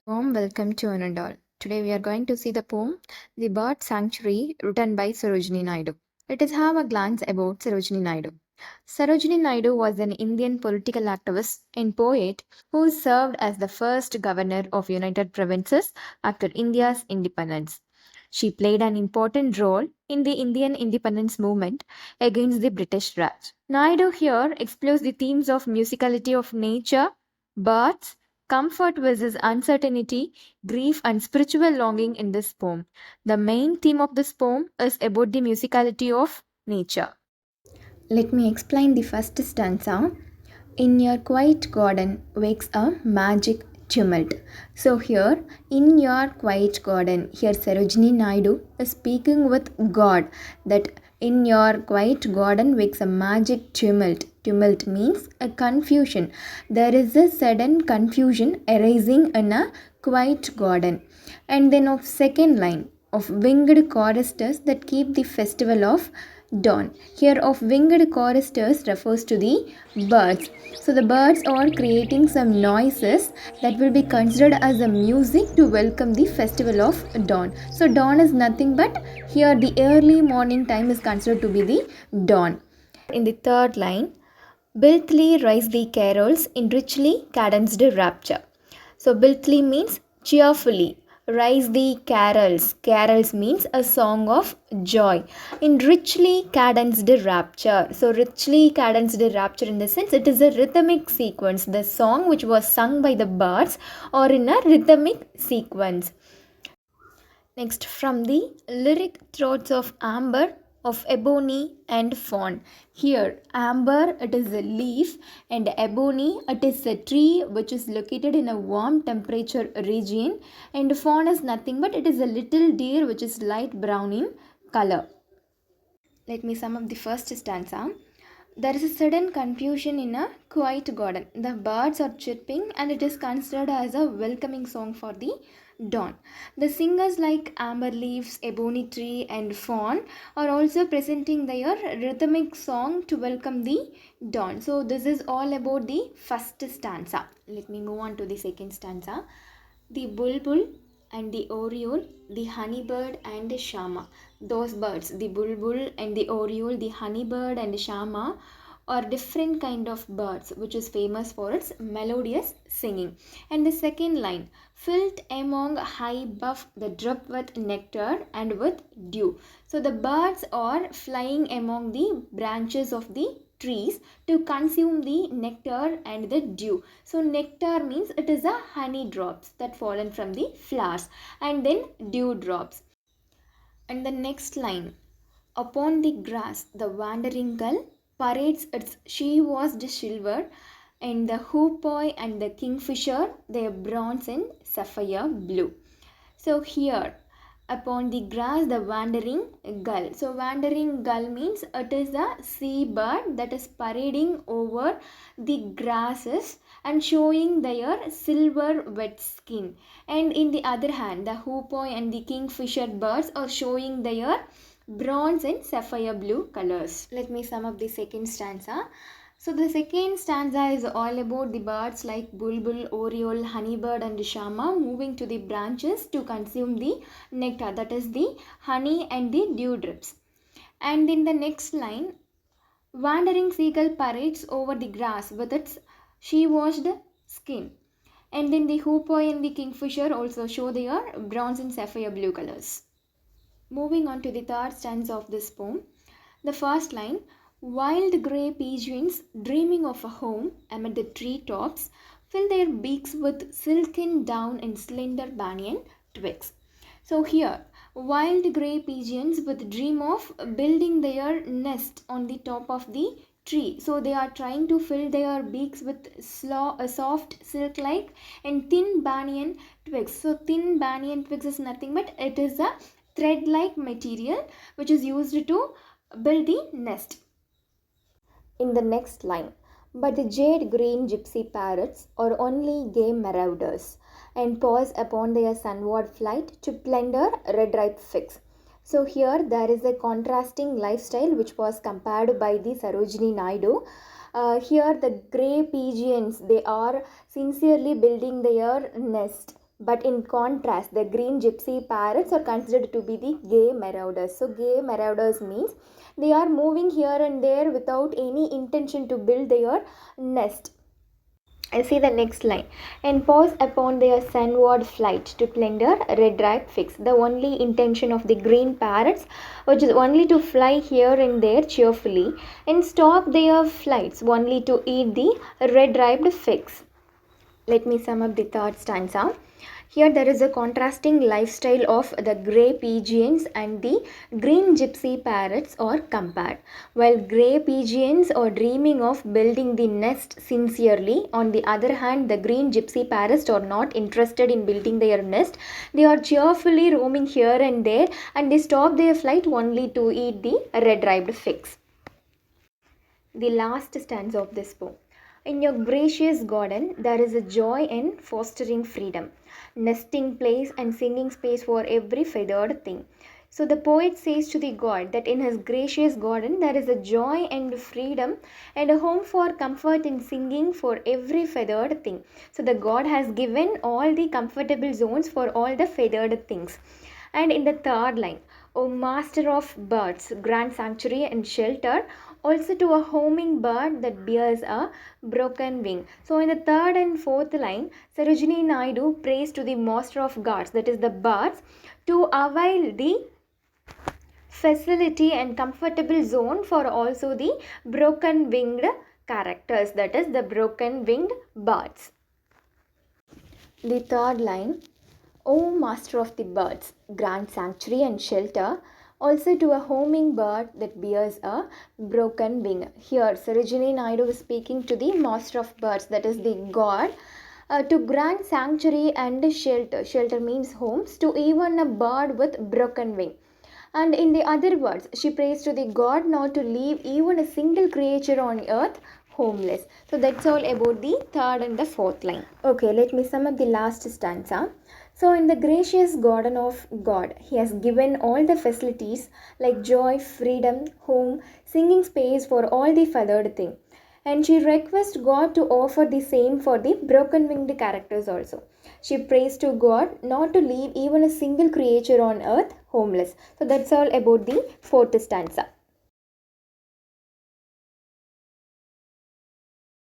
Warm welcome to one and all. Today we are going to see the poem The Bird Sanctuary written by Sarojini Naidu. Let us have a glance about Sarojini Naidu. Sarojini Naidu was an Indian political activist and poet who served as the first governor of United Provinces after India's independence. She played an important role in the Indian independence movement against the British Raj. Naidu here explores the themes of musicality of nature, birds, comfort versus uncertainty, grief, and spiritual longing in this poem. The main theme of this poem is about the musicality of nature. Let me explain the first stanza. In your quiet garden wakes a magic tumult. So here, in your quiet garden, here Sarojini Naidu is speaking with God that in your quiet garden wakes a magic tumult. Tumult means a confusion. There is a sudden confusion arising in a quiet garden. And then of second line of winged choristers that keep the festival of dawn. Here of winged choristers refers to the birds. So the birds are creating some noises that will be considered as a music to welcome the festival of dawn. So dawn is nothing but here the early morning time is considered to be the dawn. In the third line, Bilthly rise the carols in richly cadenced rapture. So Bilthly means cheerfully. Rise the carols. Carols means a song of joy. In richly cadenced rapture. So richly cadenced rapture in the sense it is a rhythmic sequence. The song which was sung by the birds or in a rhythmic sequence. Next, from the lyric throats of amber, of ebony and fawn. Here, amber it is a leaf and ebony it is a tree which is located in a warm temperature region, and fawn is nothing but it is a little deer which is light brown in color. Let me sum up the first stanza. There is a sudden confusion in a quiet garden. The birds are chirping and it is considered as a welcoming song for the dawn. The singers like amber leaves, ebony tree and fawn are also presenting their rhythmic song to welcome the dawn. So this is all about the first stanza. Let me move on to the second stanza. The bulbul and the oriole, the honeybird and the shama. Those birds, the bulbul and the oriole, the honeybird and the shama are different kind of birds which is famous for its melodious singing. And the second line, filled among high buff the drip with nectar and with dew. So the birds are flying among the branches of the trees to consume the nectar and the dew. So nectar means it is a honey drops that fallen from the flowers, and then dew drops. And the next line, upon the grass the wandering gull parades its she-washed silver, and the hoopoi and the kingfisher their bronze and sapphire blue. So here, upon the grass the wandering gull. So wandering gull means it is a seabird that is parading over the grasses and showing their silver wet skin. And in the other hand, the hoopoi and the kingfisher birds are showing their bronze and sapphire blue colors. Let me sum up the second stanza. So the second stanza is all about the birds like bulbul, oriole, honeybird and shama moving to the branches to consume the nectar, that is the honey and the dew drips. And in the next line, wandering seagull parades over the grass with its she-washed skin. And then the hoopoi and the kingfisher also show their bronze and sapphire blue colors. Moving on to the third stanza of this poem, the first line, wild grey pigeons dreaming of a home amid the tree tops fill their beaks with silken down and slender banyan twigs. So here, wild grey pigeons with dream of building their nest on the top of the tree. So they are trying to fill their beaks with soft silk like and thin banyan twigs. So thin banyan twigs is nothing but it is a thread like material which is used to build the nest. In the next line, but the jade green gypsy parrots are only gay marauders and pause upon their sunward flight to plunder red ripe figs. So here there is a contrasting lifestyle which was compared by the Sarojini Naidu. Here the grey pigeons, they are sincerely building their nest But in contrast, the green gypsy parrots are considered to be the gay marauders. So, gay marauders means they are moving here and there without any intention to build their nest. I see the next line. And pause upon their sunward flight to plunder red-ripe figs. The only intention of the green parrots, which is only to fly here and there cheerfully, and stop their flights only to eat the red-ripe figs. Let me sum up the third stanza. Here there is a contrasting lifestyle of the grey pigeons and the green gypsy parrots are compared. While grey pigeons are dreaming of building the nest sincerely, on the other hand, the green gypsy parrots are not interested in building their nest. They are cheerfully roaming here and there, and they stop their flight only to eat the red-ripe figs. The last stanza of this poem. In your gracious garden, there is a joy in fostering freedom, nesting place and singing space for every feathered thing. So the poet says to the god that in his gracious garden there is a joy and freedom and a home for comfort and singing for every feathered thing. So the god has given all the comfortable zones for all the feathered things. And in the third line, O master of birds, grant sanctuary and shelter also to a homing bird that bears a broken wing. So in the third and fourth line, Sarojini Naidu prays to the master of gods, that is the birds, to avail the facility and comfortable zone for also the broken winged characters, that is the broken winged birds. The third line, O master of the birds, grant sanctuary and shelter also to a homing bird that bears a broken wing. Here, Sarojini Naidu is speaking to the master of birds, that is the god, to grant sanctuary and shelter. Shelter means homes to even a bird with broken wing. And in the other words, she prays to the god not to leave even a single creature on earth homeless. So that's all about the third and the fourth line. Okay, let me sum up the last stanza. So, in the gracious garden of God, He has given all the facilities like joy, freedom, home, singing space for all the feathered thing. And she requests God to offer the same for the broken winged characters also. She prays to God not to leave even a single creature on earth homeless. So, that's all about the fourth stanza.